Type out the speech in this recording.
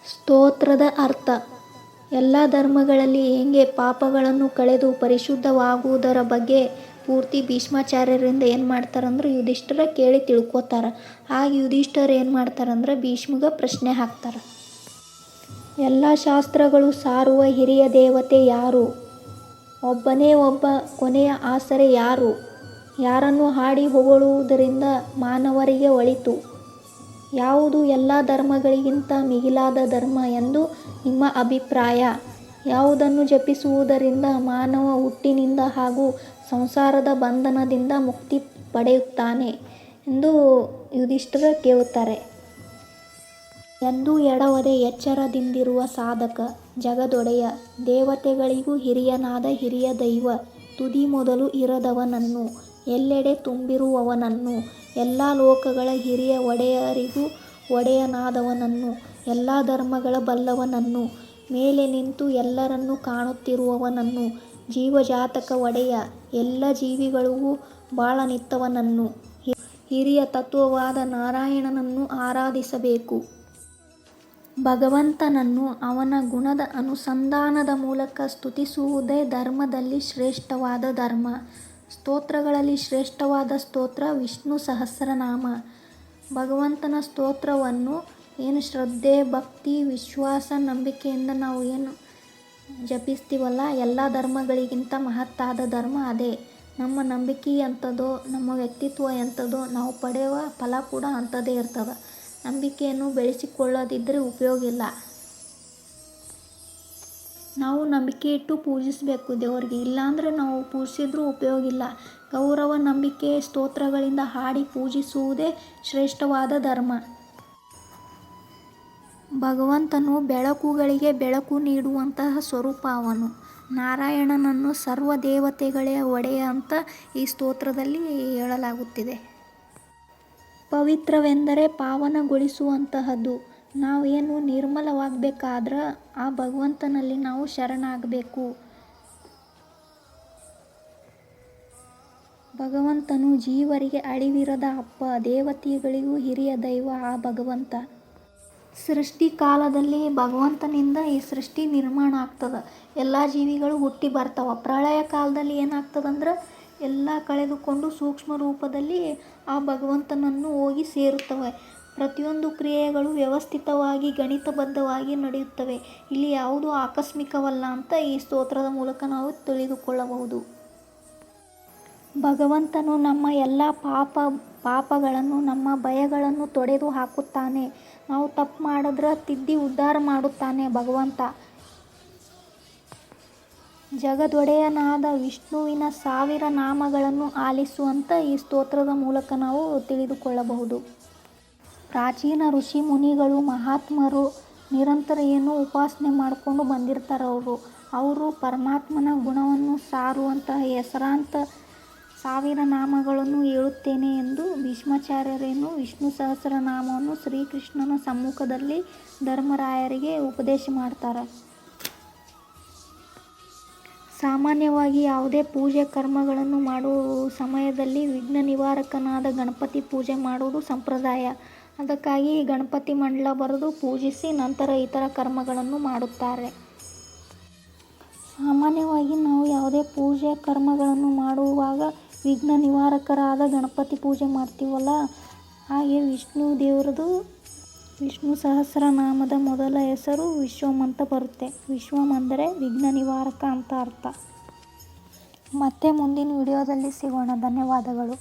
ಸ್ತೋತ್ರದ ಅರ್ಥ. ಎಲ್ಲ ಧರ್ಮಗಳಲ್ಲಿ ಹೇಗೆ ಪಾಪಗಳನ್ನು ಕಳೆದು ಪರಿಶುದ್ಧವಾಗುವುದರ ಬಗ್ಗೆ ಪೂರ್ತಿ ಭೀಷ್ಮಾಚಾರ್ಯರಿಂದ ಏನು ಮಾಡ್ತಾರಂದ್ರೆ ಯುಧಿಷ್ಠಿರ ಕೇಳಿ ತಿಳ್ಕೊತಾರ. ಆಗ ಯುಧಿಷ್ಠಿರ ಏನು ಮಾಡ್ತಾರಂದ್ರೆ ಭೀಷ್ಮಗ ಪ್ರಶ್ನೆ ಹಾಕ್ತಾರ. ಎಲ್ಲ ಶಾಸ್ತ್ರಗಳು ಸಾರುವ ಹಿರಿಯ ದೇವತೆ ಯಾರು? ಒಬ್ಬನೇ ಒಬ್ಬ ಕೊನೆಯ ಆಸರೆ ಯಾರು? ಯಾರನ್ನು ಹಾಡಿ ಹೊಗಳುವುದರಿಂದ ಮಾನವರಿಗೆ ಒಳಿತು? ಯಾವುದು ಎಲ್ಲ ಧರ್ಮಗಳಿಗಿಂತ ಮಿಗಿಲಾದ ಧರ್ಮ ಎಂದು ನಿಮ್ಮ ಅಭಿಪ್ರಾಯ? ಯಾವುದನ್ನು ಜಪಿಸುವುದರಿಂದ ಮಾನವ ಹುಟ್ಟಿನಿಂದ ಹಾಗೂ ಸಂಸಾರದ ಬಂಧನದಿಂದ ಮುಕ್ತಿ ಪಡೆಯುತ್ತಾನೆ ಎಂದು ಯುಧಿಷ್ಠಿರ ಕೇಳುತ್ತಾರೆ. ಎಂದೂ ಎಡವದೆ ಎಚ್ಚರದಿಂದಿರುವ ಸಾಧಕ, ಜಗದೊಡೆಯ, ದೇವತೆಗಳಿಗೂ ಹಿರಿಯನಾದ ಹಿರಿಯ ದೈವ, ತುದಿ ಮೊದಲು ಇರದವನನ್ನು, ಎಲ್ಲೆಡೆ ತುಂಬಿರುವವನನ್ನು, ಎಲ್ಲ ಲೋಕಗಳ ಹಿರಿಯ ಒಡೆಯರಿಗೂ ಒಡೆಯನಾದವನನ್ನು, ಎಲ್ಲ ಧರ್ಮಗಳ ಬಲ್ಲವನನ್ನು, ಮೇಲೆ ನಿಂತು ಎಲ್ಲರನ್ನೂ ಕಾಣುತ್ತಿರುವವನನ್ನು, ಜೀವಜಾತಕ ಒಡೆಯ, ಎಲ್ಲ ಜೀವಿಗಳಿಗೂ ಬಾಳನಿತ್ತವನನ್ನು, ಹಿರಿಯ ತತ್ವವಾದ ನಾರಾಯಣನನ್ನು ಆರಾಧಿಸಬೇಕು. ಭಗವಂತನನ್ನು ಅವನ ಗುಣದ ಅನುಸಂಧಾನದ ಮೂಲಕ ಸ್ತುತಿಸುವುದೇ ಧರ್ಮದಲ್ಲಿ ಶ್ರೇಷ್ಠವಾದ ಧರ್ಮ. ಸ್ತೋತ್ರಗಳಲ್ಲಿ ಶ್ರೇಷ್ಠವಾದ ಸ್ತೋತ್ರ ವಿಷ್ಣು ಸಹಸ್ರನಾಮ. ಭಗವಂತನ ಸ್ತೋತ್ರವನ್ನು ಏನು ಶ್ರದ್ಧೆ, ಭಕ್ತಿ, ವಿಶ್ವಾಸ, ನಂಬಿಕೆಯಿಂದ ನಾವು ಏನು ಜಪಿಸ್ತೀವಲ್ಲ, ಎಲ್ಲ ಧರ್ಮಗಳಿಗಿಂತ ಮಹತ್ತಾದ ಧರ್ಮ ಅದೇ. ನಮ್ಮ ನಂಬಿಕೆ ಎಂಥದೋ, ನಮ್ಮ ವ್ಯಕ್ತಿತ್ವ ಎಂಥದೋ, ನಾವು ಪಡೆಯುವ ಫಲ ಕೂಡ ಅಂಥದ್ದೇ ಇರ್ತದೆ. ನಂಬಿಕೆಯನ್ನು ಬೆಳೆಸಿಕೊಳ್ಳದಿದ್ದರೆ ಉಪಯೋಗ ಇಲ್ಲ. ನಾವು ನಂಬಿಕೆ ಇಟ್ಟು ಪೂಜಿಸಬೇಕು ದೇವರಿಗೆ, ಇಲ್ಲಾಂದರೆ ನಾವು ಪೂಜಿಸಿದ್ರೂ ಉಪಯೋಗ ಇಲ್ಲ. ಗೌರವ, ನಂಬಿಕೆ, ಸ್ತೋತ್ರಗಳಿಂದ ಹಾಡಿ ಪೂಜಿಸುವುದೇ ಶ್ರೇಷ್ಠವಾದ ಧರ್ಮ. ಭಗವಂತನು ಬೆಳಕುಗಳಿಗೆ ಬೆಳಕು ನೀಡುವಂತಹ ಸ್ವರೂಪ ಅವನು. ನಾರಾಯಣನನ್ನು ಸರ್ವ ದೇವತೆಗಳ ಒಡೆಯ ಅಂತ ಈ ಸ್ತೋತ್ರದಲ್ಲಿ ಹೇಳಲಾಗುತ್ತಿದೆ. ಪವಿತ್ರವೆಂದರೆ ಪಾವನಗೊಳಿಸುವಂತಹದ್ದು. ನಾವೇನು ನಿರ್ಮಲವಾಗಬೇಕಾದ್ರೆ ಆ ಭಗವಂತನಲ್ಲಿ ನಾವು ಶರಣಾಗಬೇಕು. ಭಗವಂತನು ಜೀವರಿಗೆ ಅಳಿವಿರದ ಅಪ್ಪ, ದೇವತೆಗಳಿಗೂ ಹಿರಿಯ ದೈವ ಆ ಭಗವಂತ. ಸೃಷ್ಟಿ ಕಾಲದಲ್ಲಿ ಭಗವಂತನಿಂದ ಈ ಸೃಷ್ಟಿ ನಿರ್ಮಾಣ ಆಗ್ತದೆ. ಎಲ್ಲ ಜೀವಿಗಳು ಹುಟ್ಟಿ ಬರ್ತಾವ. ಪ್ರಳಯ ಕಾಲದಲ್ಲಿ ಏನಾಗ್ತದಂದ್ರೆ ಎಲ್ಲ ಕಳೆದುಕೊಂಡು ಸೂಕ್ಷ್ಮ ರೂಪದಲ್ಲಿ ಆ ಭಗವಂತನನ್ನು ಹೋಗಿ ಸೇರುತ್ತವೆ. ಪ್ರತಿಯೊಂದು ಕ್ರಿಯೆಗಳು ವ್ಯವಸ್ಥಿತವಾಗಿ ಗಣಿತಬದ್ಧವಾಗಿ ನಡೆಯುತ್ತವೆ. ಇಲ್ಲಿ ಯಾವುದೂ ಆಕಸ್ಮಿಕವಲ್ಲ ಅಂತ ಈ ಸ್ತೋತ್ರದ ಮೂಲಕ ನಾವು ತಿಳಿದುಕೊಳ್ಳಬಹುದು. ಭಗವಂತನು ನಮ್ಮ ಎಲ್ಲ ಪಾಪಗಳನ್ನು, ನಮ್ಮ ಭಯಗಳನ್ನು ತೊಡೆದು ಹಾಕುತ್ತಾನೆ. ನಾವು ತಪ್ಪು ಮಾಡಿದ್ರೆ ತಿದ್ದಿ ಉದ್ಧಾರ ಮಾಡುತ್ತಾನೆ ಭಗವಂತ. ಜಗದೊಡೆಯನಾದ ವಿಷ್ಣುವಿನ 1000 ನಾಮಗಳನ್ನು ಆಲಿಸು ಅಂತ ಈ ಸ್ತೋತ್ರದ ಮೂಲಕ ನಾವು ತಿಳಿದುಕೊಳ್ಳಬಹುದು. ಪ್ರಾಚೀನ ಋಷಿ ಮುನಿಗಳು, ಮಹಾತ್ಮರು ನಿರಂತರ ಉಪಾಸನೆ ಮಾಡಿಕೊಂಡು ಬಂದಿರ್ತಾರೆ. ಅವರು ಪರಮಾತ್ಮನ ಗುಣವನ್ನು ಸಾರುವಂತಹ ಹೆಸರಾಂತ 1000 ನಾಮಗಳನ್ನು ಹೇಳುತ್ತೇನೆ ಎಂದು ಭೀಷ್ಮಾಚಾರ್ಯರೇನು ವಿಷ್ಣು ಸಹಸ್ರನಾಮವನ್ನು ಶ್ರೀಕೃಷ್ಣನ ಸಮ್ಮುಖದಲ್ಲಿ ಧರ್ಮರಾಯರಿಗೆ ಉಪದೇಶ ಮಾಡ್ತಾರೆ. ಸಾಮಾನ್ಯವಾಗಿ ಯಾವುದೇ ಪೂಜೆ ಕರ್ಮಗಳನ್ನು ಮಾಡುವ ಸಮಯದಲ್ಲಿ ವಿಘ್ನ ನಿವಾರಕನಾದ ಗಣಪತಿ ಪೂಜೆ ಮಾಡುವುದು ಸಂಪ್ರದಾಯ. ಅದಕ್ಕಾಗಿ ಗಣಪತಿ ಮಂಡಲ ಬರೆದು ಪೂಜಿಸಿ ನಂತರ ಇತರ ಕರ್ಮಗಳನ್ನು ಮಾಡುತ್ತಾರೆ. ಸಾಮಾನ್ಯವಾಗಿ ನಾವು ಯಾವುದೇ ಪೂಜೆ ಕರ್ಮಗಳನ್ನು ಮಾಡುವಾಗ ವಿಘ್ನ ನಿವಾರಕರಾದ ಗಣಪತಿ ಪೂಜೆ ಮಾಡ್ತೀವಲ್ಲ, ಹಾಗೆ ವಿಷ್ಣು ದೇವರದು ವಿಷ್ಣು ಸಹಸ್ರನಾಮದ ಮೊದಲ ಹೆಸರು ವಿಶ್ವಂ ಅಂತ ಬರುತ್ತೆ. ವಿಶ್ವಂ ಅಂದರೆ ವಿಘ್ನ ನಿವಾರಕ ಅಂತ ಅರ್ಥ. ಮತ್ತೆ ಮುಂದಿನ ವಿಡಿಯೋದಲ್ಲಿ ಸಿಗೋಣ. ಧನ್ಯವಾದಗಳು.